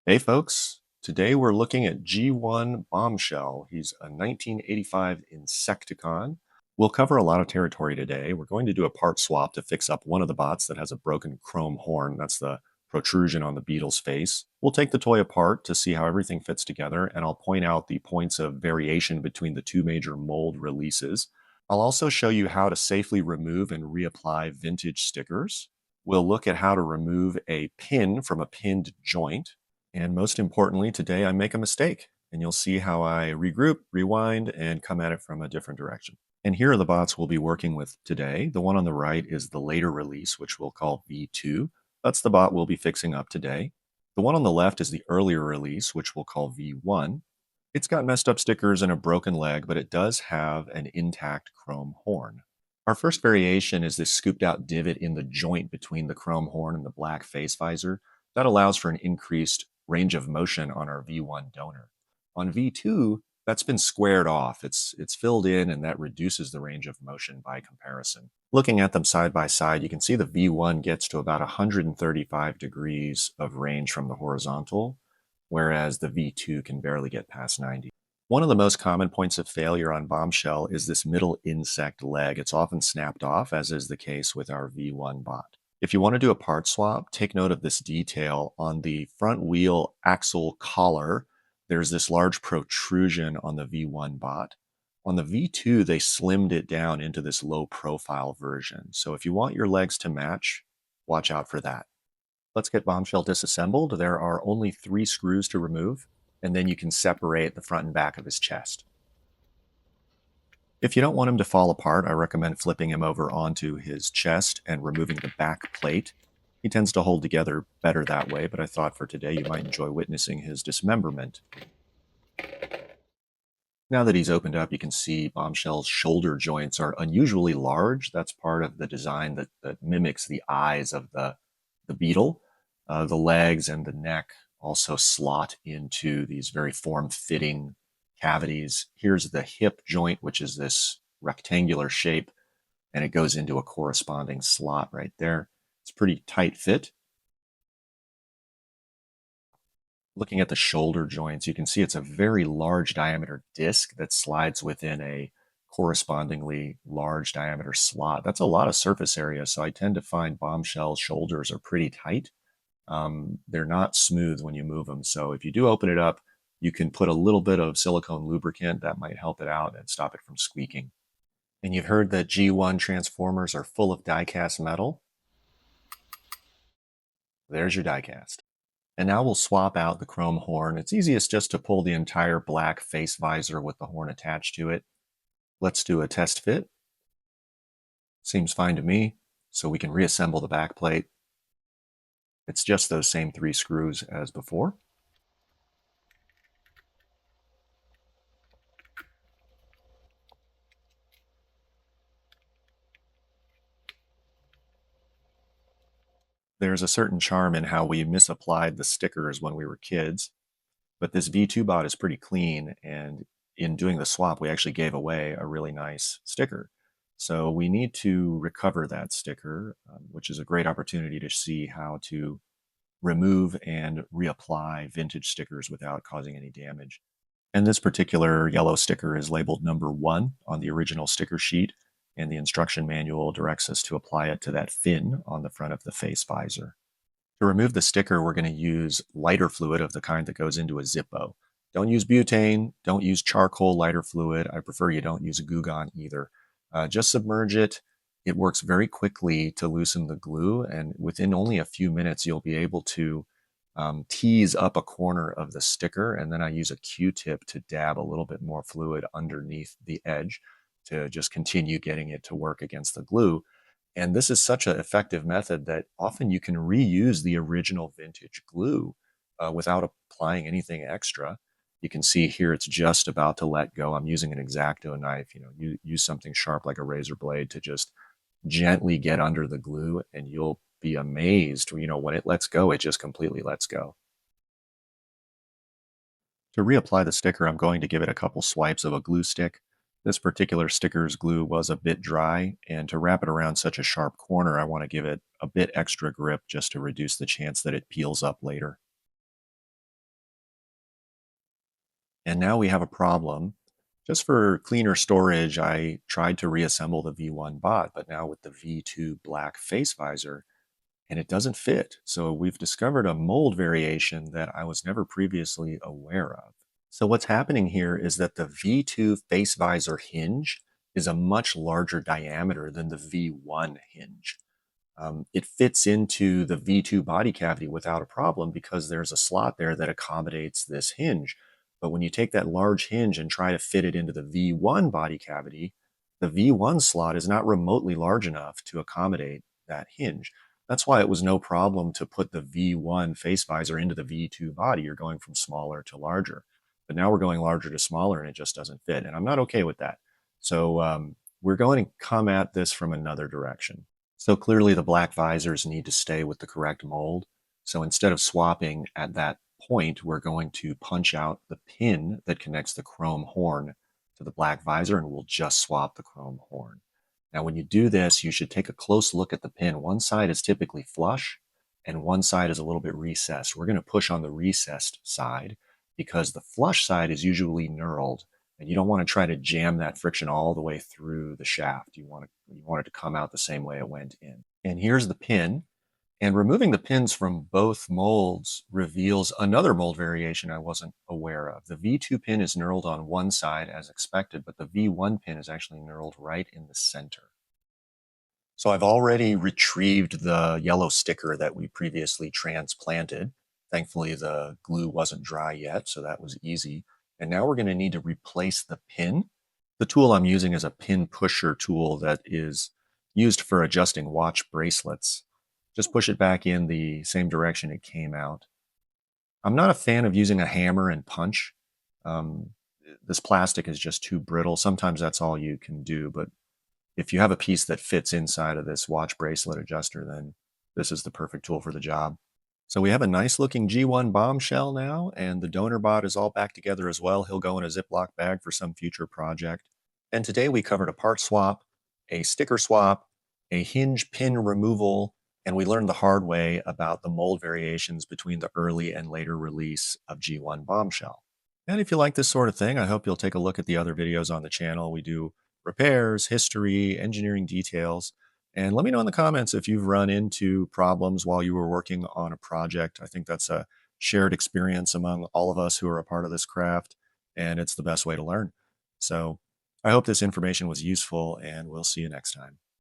Hey folks, today we're looking at G1 Bombshell. He's a 1985 Insecticon. We'll cover a lot of territory today. We're going to do a part swap to fix up one of the bots that has a broken chrome horn. That's the protrusion on the beetle's face. We'll take the toy apart to see how everything fits together, and I'll point out the points of variation between the two major mold releases. I'll also show you how to safely remove and reapply vintage stickers. We'll look at how to remove a pin from a pinned joint. And most importantly, today I make a mistake, and you'll see how I regroup, rewind, and come at it from a different direction. And here are the bots we'll be working with today. The one on the right is the later release, which we'll call V2. That's the bot we'll be fixing up today. The one on the left is the earlier release, which we'll call V1. It's got messed up stickers and a broken leg, but it does have an intact chrome horn. Our first variation is this scooped out divot in the joint between the chrome horn and the black face visor. That allows for an increased range of motion on our V1 donor. On V2, that's been squared off. It's filled in, and that reduces the range of motion by comparison. Looking at them side by side, you can see the V1 gets to about 135 degrees of range from the horizontal, whereas the V2 can barely get past 90. One of the most common points of failure on Bombshell is this middle insect leg. It's often snapped off, as is the case with our V1 bot. If you want to do a part swap, take note of this detail. On the front wheel axle collar, there's this large protrusion on the V1 bot. On the V2, they slimmed it down into this low profile version. So if you want your legs to match, watch out for that. Let's get Bombshell disassembled. There are only 3 screws to remove, and then you can separate the front and back of his chest. If you don't want him to fall apart, I recommend flipping him over onto his chest and removing the back plate. He tends to hold together better that way, but I thought for today you might enjoy witnessing his dismemberment. Now that he's opened up, you can see Bombshell's shoulder joints are unusually large. That's part of the design that mimics the eyes of the beetle. The legs and the neck also slot into these very form-fitting cavities. Here's the hip joint, which is this rectangular shape, and it goes into a corresponding slot right there. It's a pretty tight fit. Looking at the shoulder joints, you can see it's a very large diameter disc that slides within a correspondingly large diameter slot. That's a lot of surface area, so I tend to find Bombshell's shoulders are pretty tight. They're not smooth when you move them, so if you do open it up, you can put a little bit of silicone lubricant that might help it out and stop it from squeaking. And you've heard that G1 transformers are full of die-cast metal. There's your die-cast. And now we'll swap out the chrome horn. It's easiest just to pull the entire black face visor with the horn attached to it. Let's do a test fit. Seems fine to me, so we can reassemble the back plate. It's just those same 3 screws as before. There's a certain charm in how we misapplied the stickers when we were kids, but this V2 bot is pretty clean, and in doing the swap, we actually gave away a really nice sticker. So we need to recover that sticker, which is a great opportunity to see how to remove and reapply vintage stickers without causing any damage. And this particular yellow sticker is labeled number 1 on the original sticker sheet, and the instruction manual directs us to apply it to that fin on the front of the face visor. To remove the sticker, we're going to use lighter fluid of the kind that goes into a Zippo. Don't use butane, don't use charcoal lighter fluid. I prefer you don't use a Goo Gone either. Just submerge it. It works very quickly to loosen the glue, and within only a few minutes, you'll be able to tease up a corner of the sticker, and then I use a Q-tip to dab a little bit more fluid underneath the edge to just continue getting it to work against the glue. And this is such an effective method that often you can reuse the original vintage glue without applying anything extra. You can see here it's just about to let go. I'm using an X-Acto knife. You use something sharp like a razor blade to just gently get under the glue, and you'll be amazed. When it lets go, it just completely lets go. To reapply the sticker, I'm going to give it a couple swipes of a glue stick. This particular sticker's glue was a bit dry, and to wrap it around such a sharp corner, I want to give it a bit extra grip just to reduce the chance that it peels up later. And now we have a problem. Just for cleaner storage, I tried to reassemble the V1 bot, but now with the V2 black face visor, and it doesn't fit. So we've discovered a mold variation that I was never previously aware of. So what's happening here is that the V2 face visor hinge is a much larger diameter than the V1 hinge. It fits into the V2 body cavity without a problem because there's a slot there that accommodates this hinge. But when you take that large hinge and try to fit it into the V1 body cavity, the V1 slot is not remotely large enough to accommodate that hinge. That's why it was no problem to put the V1 face visor into the V2 body. You're going from smaller to larger. But now we're going larger to smaller and it just doesn't fit. And I'm not okay with that. So we're going to come at this from another direction. So clearly the black visors need to stay with the correct mold. So instead of swapping at that point, we're going to punch out the pin that connects the chrome horn to the black visor, and we'll just swap the chrome horn. Now, when you do this, you should take a close look at the pin. One side is typically flush and one side is a little bit recessed. We're going to push on the recessed side because the flush side is usually knurled, and you don't want to try to jam that friction all the way through the shaft. You want it to come out the same way it went in. And here's the pin. And removing the pins from both molds reveals another mold variation I wasn't aware of. The V2 pin is knurled on one side as expected, but the V1 pin is actually knurled right in the center. So I've already retrieved the yellow sticker that we previously transplanted. Thankfully, the glue wasn't dry yet, so that was easy. And now we're going to need to replace the pin. The tool I'm using is a pin pusher tool that is used for adjusting watch bracelets. Just push it back in the same direction it came out. I'm not a fan of using a hammer and punch. Um, this plastic is just too brittle. Sometimes that's all you can do, but if you have a piece that fits inside of this watch bracelet adjuster, then this is the perfect tool for the job. So we have a nice looking G1 Bombshell now, and the donor bot is all back together as well. He'll go in a Ziploc bag for some future project. And today we covered a part swap, a sticker swap, a hinge pin removal, and we learned the hard way about the mold variations between the early and later release of G1 Bombshell. And if you like this sort of thing, I hope you'll take a look at the other videos on the channel. We do repairs, history, engineering details. And let me know in the comments if you've run into problems while you were working on a project. I think that's a shared experience among all of us who are a part of this craft, and it's the best way to learn. So I hope this information was useful, and we'll see you next time.